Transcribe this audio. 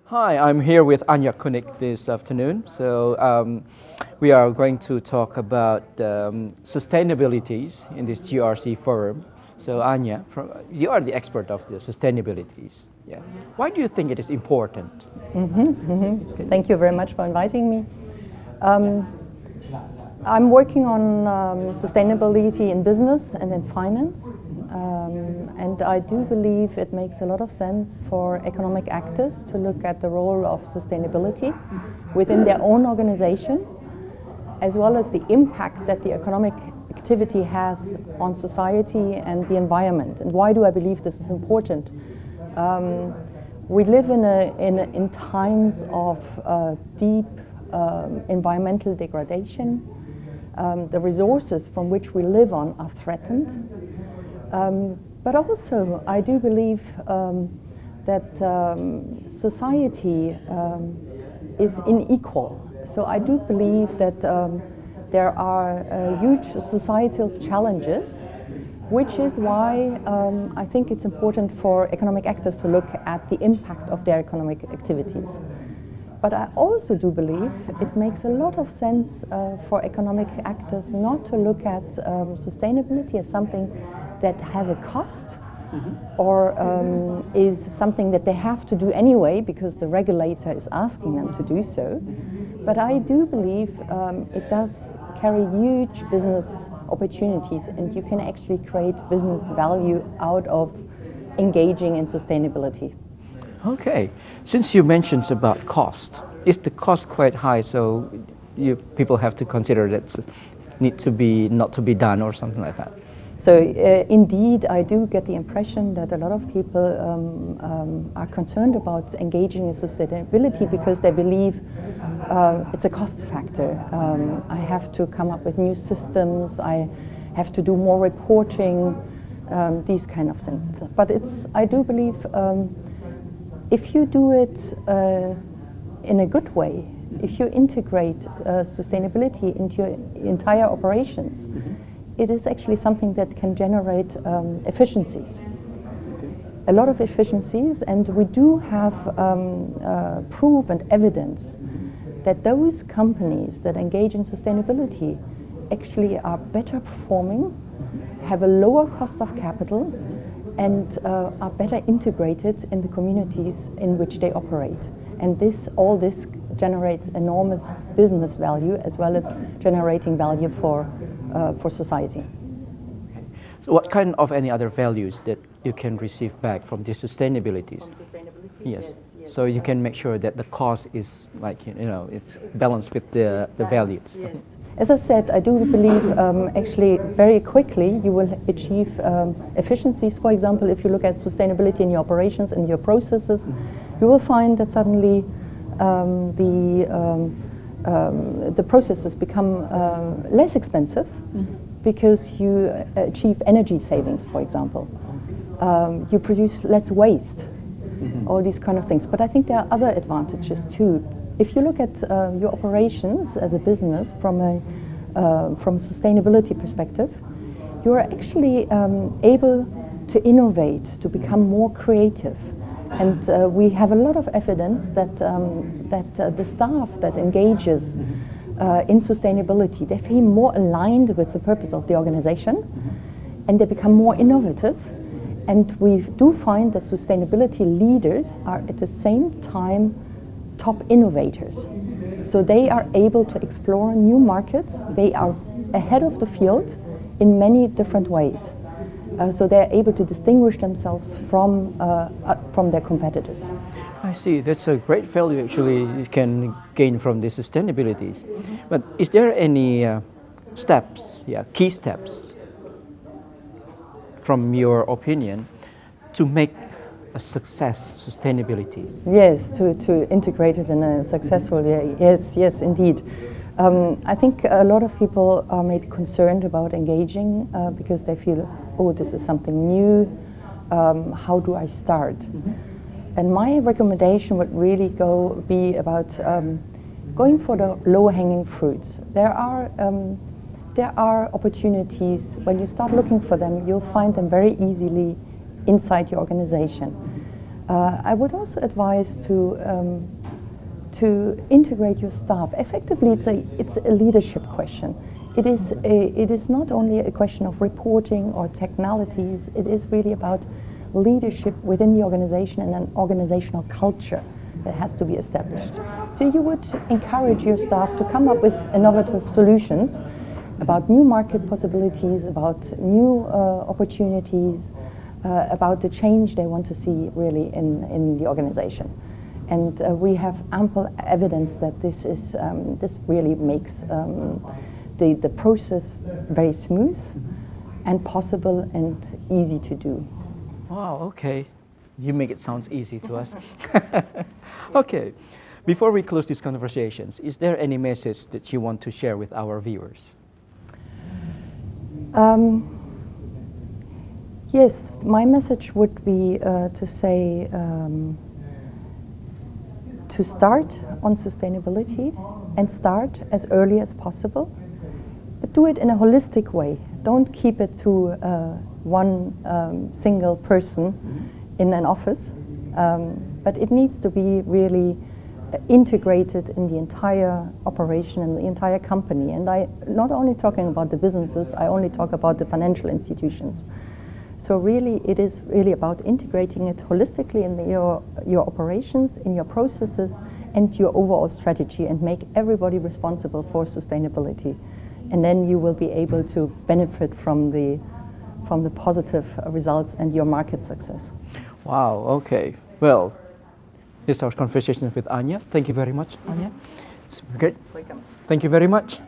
Hi, I'm here with Anja König this afternoon. We are going to talk about sustainabilities in this GRC forum. So Anja, you are the expert of the sustainabilities. Yeah. Why do you think it is important? Thank you very much for inviting me. I'm working on sustainability in business and in finance. And I do believe it makes a lot of sense for economic actors to look at the role of sustainability within their own organization, as well as the impact that the economic activity has on society and the environment. And why do I believe this is important? We live in times of deep environmental degradation. The resources from which we live on are threatened. But also, I do believe that society is unequal. So I do believe that there are huge societal challenges, which is why I think it's important for economic actors to look at the impact of their economic activities. But I also do believe it makes a lot of sense for economic actors not to look at sustainability as something that has a cost or is something that they have to do anyway because the regulator is asking them to do so. But I do believe it does carry huge business opportunities, and you can actually create business value out of engaging in sustainability. Okay, since you mentioned about cost, is the cost quite high? So people have to consider that need to be not to be done or something like that. So indeed, I do get the impression that a lot of people are concerned about engaging in sustainability because they believe it's a cost factor. I have to come up with new systems. I have to do more reporting, these kind of things. But I do believe if you do it in a good way, if you integrate sustainability into your entire operations, it is actually something that can generate efficiencies. A lot of efficiencies, and we do have proof and evidence that those companies that engage in sustainability actually are better performing, have a lower cost of capital, and are better integrated in the communities in which they operate. And all this generates enormous business value as well as generating value for society. So what kind of any other values that you can receive back from these sustainabilities? From sustainability? Yes. So you can make sure that the cost is it's balanced with the values. Yes. As I said, I do believe actually very quickly you will achieve efficiencies. For example, if you look at sustainability in your operations and your processes, you will find that suddenly the processes become less expensive because you achieve energy savings, for example. You produce less waste, all these kind of things. But I think there are other advantages too. If you look at your operations as a business from a sustainability perspective, you are actually able to innovate, to become more creative. And we have a lot of evidence that the staff that engages in sustainability, they feel more aligned with the purpose of the organization, and they become more innovative. And we do find that sustainability leaders are at the same time top innovators. So they are able to explore new markets. They are ahead of the field in many different ways. So they're able to distinguish themselves from their competitors. I see. That's a great value actually you can gain from the sustainabilities. But is there any key steps from your opinion to make a success sustainabilities? Yes, to integrate it in a successful way. Yes, indeed. I think a lot of people are maybe concerned about engaging because they feel, oh, this is something new. How do I start? And my recommendation would really be about going for the low-hanging fruits. There are opportunities. When you start looking for them, you'll find them very easily inside your organization. I would also advise to integrate your staff. Effectively, it's a leadership question. It is not only a question of reporting or technicalities. It is really about leadership within the organization and an organizational culture that has to be established. So you would encourage your staff to come up with innovative solutions about new market possibilities, about new opportunities, about the change they want to see really in the organization. And we have ample evidence that this really makes the process very smooth and possible and easy to do. Wow, okay. You make it sound easy to us. Okay. Before we close these conversations, is there any message that you want to share with our viewers? Yes, my message would be to say to start on sustainability and start as early as possible, but do it in a holistic way. Don't keep it to one single person in an office, but it needs to be really integrated in the entire operation and the entire company. And I'm not only talking about the businesses, I only talk about the financial institutions. So really, it is really about integrating it holistically in your operations, in your processes, and your overall strategy, and make everybody responsible for sustainability. And then you will be able to benefit from the positive results and your market success. Wow, okay. Well, this is our conversation with Anja. Thank you very much, Anja. It's great. Welcome. Thank you very much.